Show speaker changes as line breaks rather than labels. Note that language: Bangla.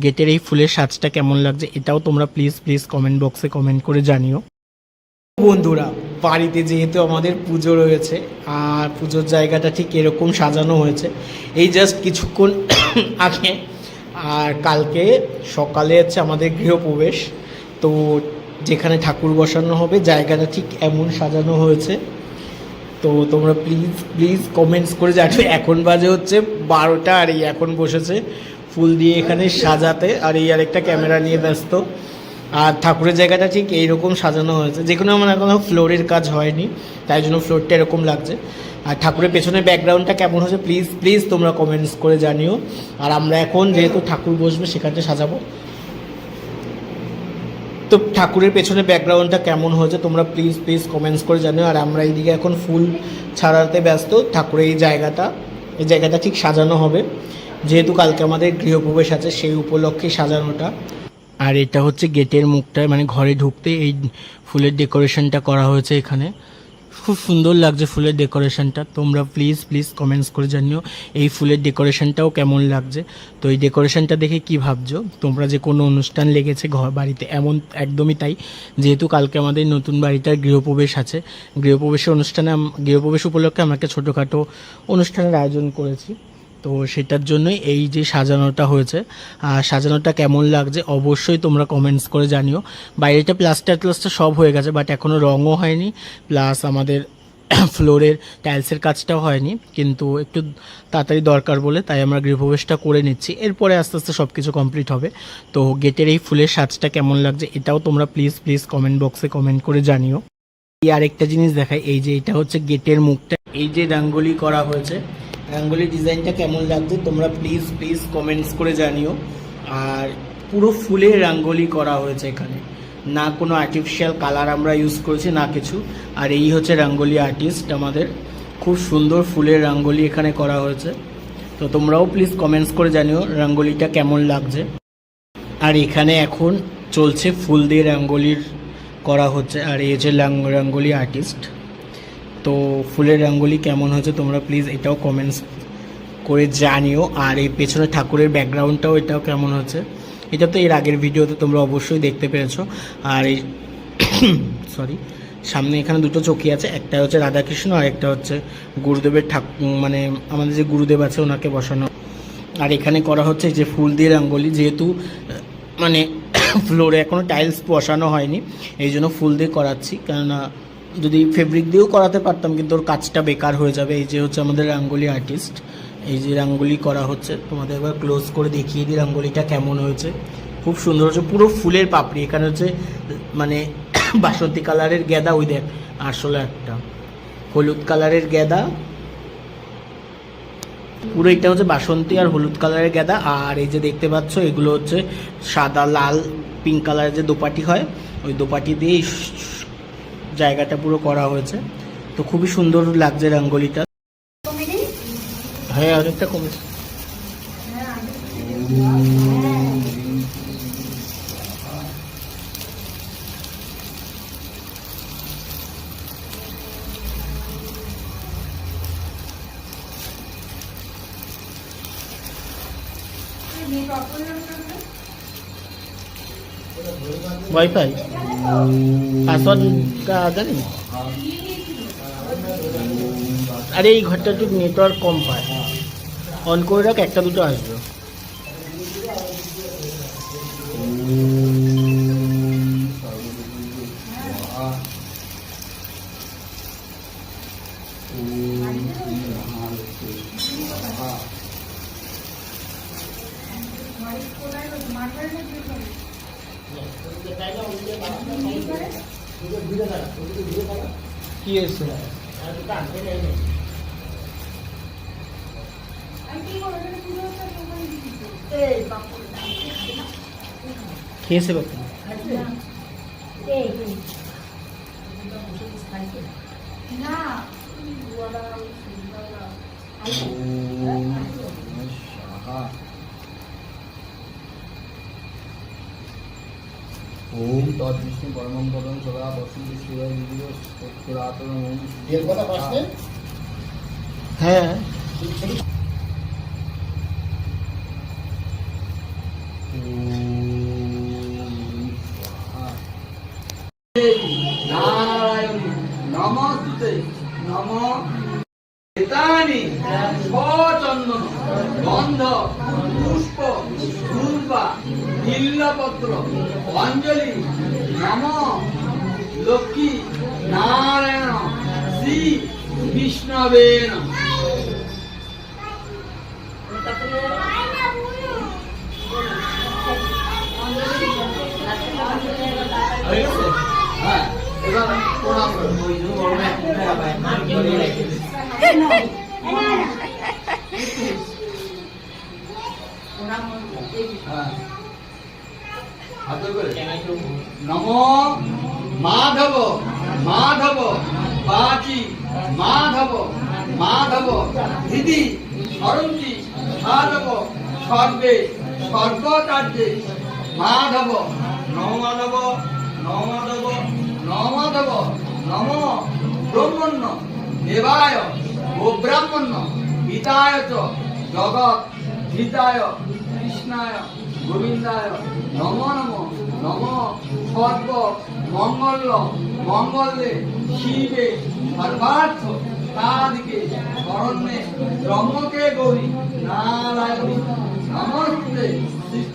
গেটের এই ফুলের সাজটা কেমন লাগছে এটাও তোমরা প্লিজ কমেন্ট বক্সে কমেন্ট করে জানিও। বন্ধুরা, বাড়িতে যেহেতু আমাদের পুজো রয়েছে আর পুজোর জায়গাটা ঠিক এরকম সাজানো হয়েছে এই জাস্ট কিছুক্ষণ আগে। আর কালকে সকালে হচ্ছে আমাদের গৃহপ্রবেশ, তো যেখানে ঠাকুর বসানো হবে জায়গাটা ঠিক এমন সাজানো হয়েছে। তো তোমরা প্লিজ কমেন্টস করে জানো। এখন বাজে হচ্ছে 12টা আর এই এখন বসেছে ফুল দিয়ে এখানে সাজাতে, আর এই আরেকটা ক্যামেরা নিয়ে ব্যস্ত। আর ঠাকুরের জায়গাটা ঠিক এইরকম সাজানো হয়েছে, যেখানে আমার এখনও ফ্লোরের কাজ হয়নি, তাই জন্য ফ্লোরটা এরকম লাগছে। আর ঠাকুরের পেছনের ব্যাকগ্রাউন্ডটা কেমন হচ্ছে প্লিজ তোমরা কমেন্টস করে জানিও। আর আমরা এখন যেহেতু ঠাকুর বসবে সেখানটা সাজাবো, তো ঠাকুরের পেছনে ব্যাকগ্রাউন্ডটা কেমন হয়েছে তোমরা প্লিজ কমেন্টস করে জানিও। আর আমরা এইদিকে এখন ফুল ছাড়াতে ব্যস্ত। ঠাকুরের এই জায়গাটা ঠিক সাজানো হবে, যেহেতু কালকে আমাদের গৃহপ্রবেশ আছে সেই উপলক্ষে সাজানোটা। আর এটা হচ্ছে গেটের মুখটায়, মানে ঘরে ঢুকতে এই ফুলের ডেকোরেশনটা করা হয়েছে এখানে। খুব সুন্দর লাগছে ফুলের ডেকোরেশনটা। তোমরা প্লিজ কমেন্টস করে জানিও এই ফুলের ডেকোরেশনটাও কেমন লাগছে। তো এই ডেকোরেশনটা দেখে কি ভাবছো তোমরা, যে কোনো অনুষ্ঠান লেগেছে ঘর বাড়িতে? এমন একদমই তাই, যেহেতু কালকে আমাদের নতুন বাড়িটার গৃহপ্রবেশ আছে। গৃহপ্রবেশ উপলক্ষে আমরা একটা ছোটোখাটো অনুষ্ঠানের আয়োজন করেছি, তো সেটার জন্যই এই যে সাজানোটা হয়েছে। আর সাজানোটা কেমন লাগছে অবশ্যই তোমরা কমেন্টস করে জানিও। বাইরেটা প্লাস্টার সব হয়ে গেছে, বাট এখনও রঙও হয়নি, প্লাস আমাদের ফ্লোরের টাইলসের কাজটাও হয়নি, কিন্তু একটু তাড়াতাড়ি দরকার বলে তাই আমরা গৃহপ্রবেশটা করে নিচ্ছি। এরপরে আস্তে সব কিছু কমপ্লিট হবে। তো গেটের এই ফুলের সাজটা কেমন লাগছে এটাও তোমরা প্লিজ কমেন্ট বক্সে কমেন্ট করে জানিও। এই আরেকটা জিনিস দেখাই, এই যে এটা হচ্ছে গেটের মুখটা, এই যে রাঙ্গোলি করা হয়েছে, রাঙ্গোলি ডিজাইনটা কেমন লাগছে তোমরা প্লিজ কমেন্টস করে জানিও। আর পুরো ফুলের রাঙ্গোলি করা হয়েছে এখানে, না কোনো আর্টিফিশিয়াল কালার আমরা ইউজ করেছি না কিছু। আর এই হচ্ছে রাঙ্গোলি আর্টিস্ট আমাদের, খুব সুন্দর ফুলের রাঙ্গোলি এখানে করা হয়েছে। তো তোমরাও প্লিজ কমেন্টস করে জানিও রাঙ্গোলিটা কেমন লাগছে। আর এখানে এখন চলছে ফুল দিয়ে রাঙ্গোলির করা হচ্ছে, আর এই যে রাঙ্গোলি আর্টিস্ট। তো ফুলের রাঙ্গোলি কেমন হয়েছে তোমরা প্লিজ এটাও কমেন্টস করে জানিও। আর এই পেছনে ঠাকুরের ব্যাকগ্রাউন্ডটাও এটাও কেমন হচ্ছে, এটা তো এর আগের ভিডিওতে তোমরা অবশ্যই দেখতে পেরেছো। আর এই সামনে এখানে দুটো চৌকি আছে, একটা হচ্ছে রাধাকৃষ্ণ আর একটা হচ্ছে গুরুদেবের মানে আমাদের যে গুরুদেব আছে ওনাকে বসানো। আর এখানে করা হচ্ছে যে ফুল দিয়ে রাঙ্গোলি, যেহেতু মানে ফ্লোরে এখনও টাইলস বসানো হয়নি এই জন্য ফুল দিয়ে করাচ্ছি, কেননা যদি ফেব্রিক দিয়েও করাতে পারতাম কিন্তু ওর কাজটা বেকার হয়ে যাবে। এই যে হচ্ছে আমাদের রাঙ্গোলি আর্টিস্ট, এই যে রাঙ্গোলি করা হচ্ছে, তোমাদের একবার ক্লোজ করে দেখিয়ে দিই রাঙ্গোলিটা কেমন হয়েছে। খুব সুন্দর হচ্ছে, পুরো ফুলের পাপড়ি। এখানে হচ্ছে মানে বাসন্তী কালারের গেঁদা, ওই দেখ আসলে একটা হলুদ কালারের গেঁদা, পুরো এটা হচ্ছে বাসন্তী আর হলুদ কালারের গেঁদা। আর এই যে দেখতে পাচ্ছ এগুলো হচ্ছে সাদা লাল পিঙ্ক কালারের যে দোপাটি হয়, ওই দোপাটি দিয়ে জায়গাটা পুরো করা হয়েছে। তো খুবই সুন্দর লাগছে রঙ্গোলিটা। হ্যাঁ অনেকটা কমেছে। वाईफाई पासवर्ड का জানি। আরে এই ঘরটা একটু নেটওয়ার্ক কম পায়, অন করে রাখ, একটা দুটো আসবে। কি এসে খেয়েছে বাপু না ओम तद्विष्णु परमं पदं सदा वसंत शिवाय विदियो पुरातन ओम ये কথা পাশে হ্যাঁ
নারায়ণ নমস্তে নম এতানি সচন্দন গন্ধ পুষ্প দুর্বা বিল্লপত্র অঞ্জলি নম লক্ষ্মী নারায়ণ শ্রী বিষ্ণবে নমঃ।
হয়ে গেছে?
হ্যাঁ, এবার প্রণাম করো। হ্যাঁ। হাতে করে। নমো মাধব মাধব বাচি মাধব মাধব দিদি সরঞ্জি সাধব সর্বে সর্বকার্যে মাধব নমাধব নমাধব নমাধব নম ব্রহ্মণ্য দেবায় গোব্রাহ্মণ্য হিতায় চ জগৎ হিতায় কৃষ্ণায় গোবিন্দায় নম নম নম সর্ব মঙ্গল মঙ্গলে শিবে সর্বার্থ সাধিকে শরণ্যে ব্রহ্মকে গৌরী নারায়ণী নমস্তে সৃষ্টি